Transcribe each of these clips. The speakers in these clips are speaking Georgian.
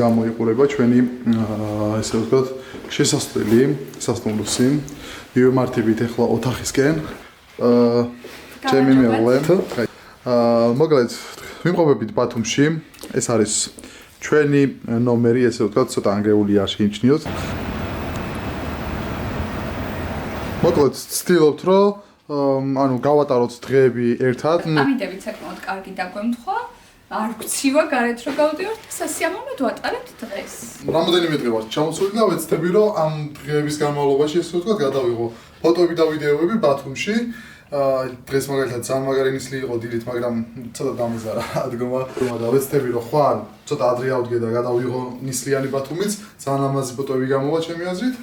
გამოიყურება ჩვენი ესე ვთქვათ შესასვლელი სასტუმროსი მივემართებით ახლა ოთახისკენ ჩემი მეუღლე მოკლედ ვიმყოფებით ბათუმში ეს არის ჩვენი ნომერი ესე ვთქვათ ცოტა ანგრეული არ შეიმჩნიოთ მოკლედ ვცდილობთ რომ ანუ გავატაროთ დღეები ერთად ამიტებით საკმაოდ კარგი დაგვემთხვა არ გცივა გარეთ რომ გავდივართ და სასიამოვნოდ ვატარებთ დღეს. რამოდენიმე დღე ვარ ჩამოსული და ვეცდები რომ ამ დღეების განმავლობაში ესე ვთქვათ გადავიღო ფოტოები და ვიდეოები ბათუმში. დღეს მაგალითად ძალიან მაგარი ნისლი იყო დილით, მაგრამ ცოტა დამიზარა ადგომა და ვეცდები რომ ხვალ ცოტა ადრე ავდგე და გადავიღო ნისლიანი ბათუმიც. ძალიან ლამაზი ფოტოები გამოვა ჩემი აზრით.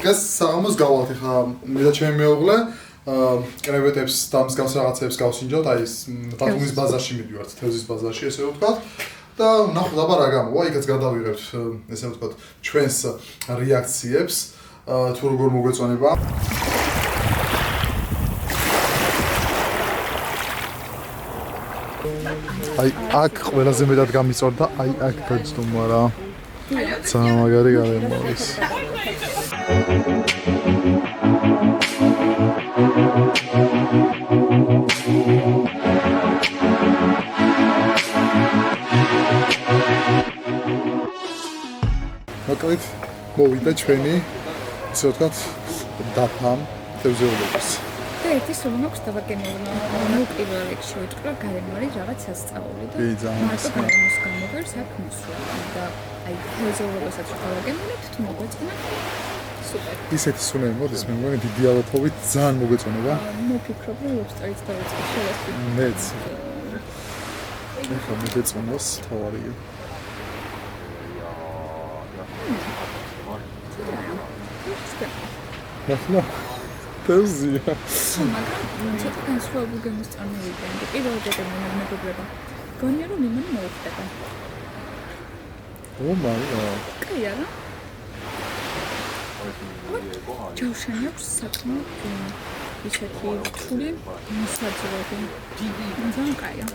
დღეს საღამოს გავალთ ახლა მე და ჩემი მეუღლე კრევეტებს და მსგავს რაღაცებს გავსინჯავთ აი ეს ბათუმის ბაზარში მიდივართ თევზის ბაზარში ესე ვთქვათ და ნახოთ აბა რა გამოვა იქაც გადავიღებთ ესე ვთქვათ ჩვენს რეაქციებს თუ როგორ მოგვეწონება აი აქ ყველაზე მეტად გამიწორდა აი აქ გაჩნდა რა ძალიან მაგარი გარემო ის მოკლედ მოვიდა ჩვენი ისე ვთქვათ დაფამ თევზეულობის და ერთი სულ მაქვს დავაგემოვნო ნუ პირველ რიგში ვიტყვი გარემო არის რაღაც სასწაული და მარტო გარემოს გამოგერს აქ მისვლა და აი თევზეულობასაც დავაგემოვნებთ თუ მოგვეწონა სუპერ ისეთი სუნები მოდის მე მგონი დიდი ალბათობით ძალიან მოგვეწონება მოფიქრობ რომ ლობსტერიც დავიწყე შევასწავლე მეც ეხლა მოგეწონოს თავარია ახლა თევზია მაგრამ ცოტა განსხვავებული გამოსწორებია და პირველ რიგში მეგობრება გონია რომ იმან მოუხდება ო მარა კაი არა ჯავშანი აქვს საკმაოდ ისეთი რთული მოსაძრები ძალიან კაია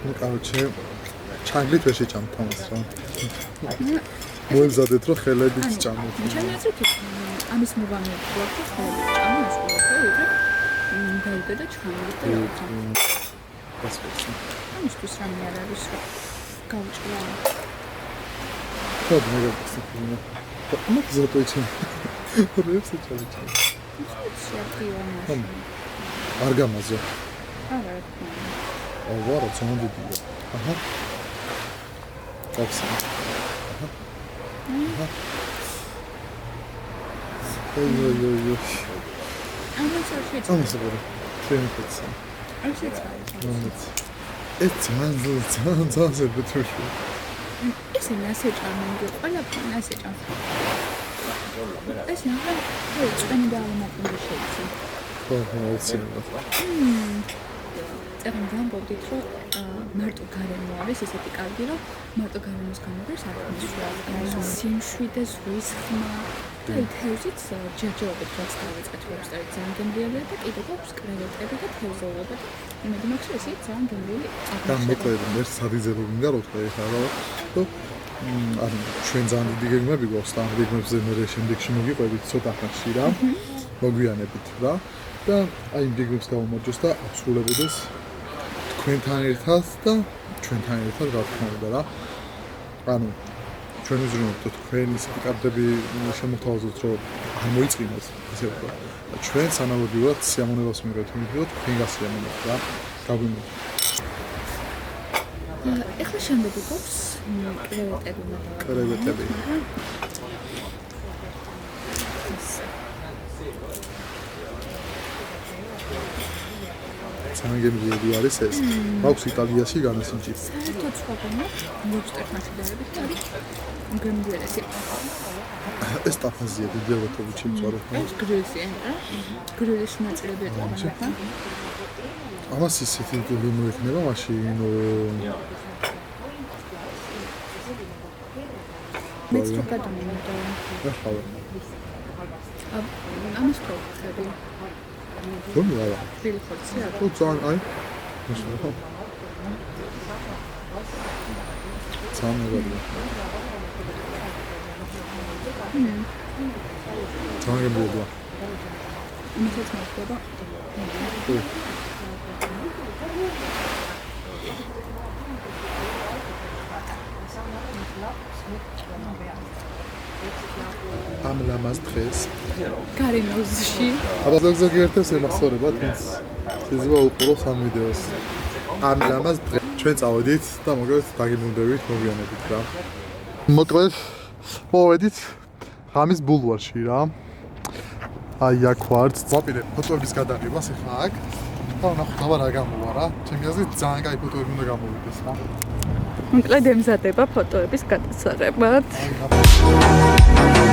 ну короче ჩანგლით ვერ შეჭამთ თამას რა მოემზადეთ რომ ხელებით ჭამოთ ჩემი აზრით ამის მოგამია ვთქვათ ხელებით ჭამოს ყოველდღე დაიდე და ჩხანით და გასწრაფი ამისთვის რამე არ არის რომ გავჭრა ხო მეგობრებო მაგ ზატოიჩი რეებს ეჭავით არ გამაზო არა ვარა წონდიდია აჰა ტოქსი აჰა ой-ой-ой ამას არ შეჭამს ამას ვარ შემიწა არ შეჭამს ეს ძალიან ზებეთუში ეს είναι ასე ჭამენგი ყველაფერი ასე ჭამს ეს ნახე წვენი და ალმატინი შეიძლება ხო ვიცი წერენ გამბობდით რომ მარტო გარემო არის ესეთი კარგი რომ მარტო გარემოს გამოგერს არ მისვლა სიმშვიდე ზღვის ხმა და თევზიც ჯერჯერობით რაც დავიწყეთ ლობსტერი ძალიან გემრიელია და კიდევ გვაქვს კრევეტები და თევზაობა და იმედი მაქვს რომ ესეც ძალიან გემრიელი და მოკლედ მე სადიზებო მინდა რო თქვა ეხლა რა ანუ ჩვენ ძალიან დიდი გეგმები გვაქვს და ამ გეგმებზე მე შემდეგში მოგიყვებით ცოტა ხანში რა მოგვიანებით რა და აი იმ გეგმებს გავუმარჯოს და აღსრულებოდეს თქვენთან ერთად და ჩვენთან ერთად რა თქმა უნდა რა. ანუ ჩვენ ვიზრუნოთ თქვენი სიკარდები შემოთავაზოთ რომ არ მოიწინოს ესე ვთქვათ. და ჩვენ სანალოგიურად სიამოვნებას მივიღებთ იმით რომ თქვენ გასიამოვნებთ რა. გაგვიმოდით. ეხლა შემდეგი გვაქვს კრევეტები მოთავაზებული. კრევეტები. სანგემრიელი არის ეს. მაქვს იტალიაში განასინჯით. საერთოდ სხვა გონია ლობსტერთან შედარებით და არის გემრიელესი. ეს ტაფაზია დიდებოთობით შემწვარო. ეს გრილსია, რა? გრილის ნაწილები ეტყობოდა. ამას ისეთი მოიქნება მაშინ მეც რო გადამოვიდა. ახლა ამას რო ხები. რომ არა. გრილი ხორცი არა. თუ ძალიან აი მაშინ სამეგობრო. სამეგობრო. იმითაც მოხდება. ამ ლამაზ დღეს გარემოზში აბა ზოგიერთებს ემახსოვრებათ ვინც შეიძლება უყუროს ამ ვიდეოს ამ ლამაზ დღეს ჩვენ წავედით და მოკლედ დაგიმუნდებით მოგვიანებით რა მოკლედ მოვედით ღამის ბულვარში რა აი აქ ვართ ვაპირებ ფოტოების გადაღებას ახლა აქ და ნახოთ აბა რა გამოვა რა ჩემი აზრით ძალიან კაი ფოტოები უნდა გამოვიდეს რა მოკლედ ემზადება ფოტოების გადასაღებად აი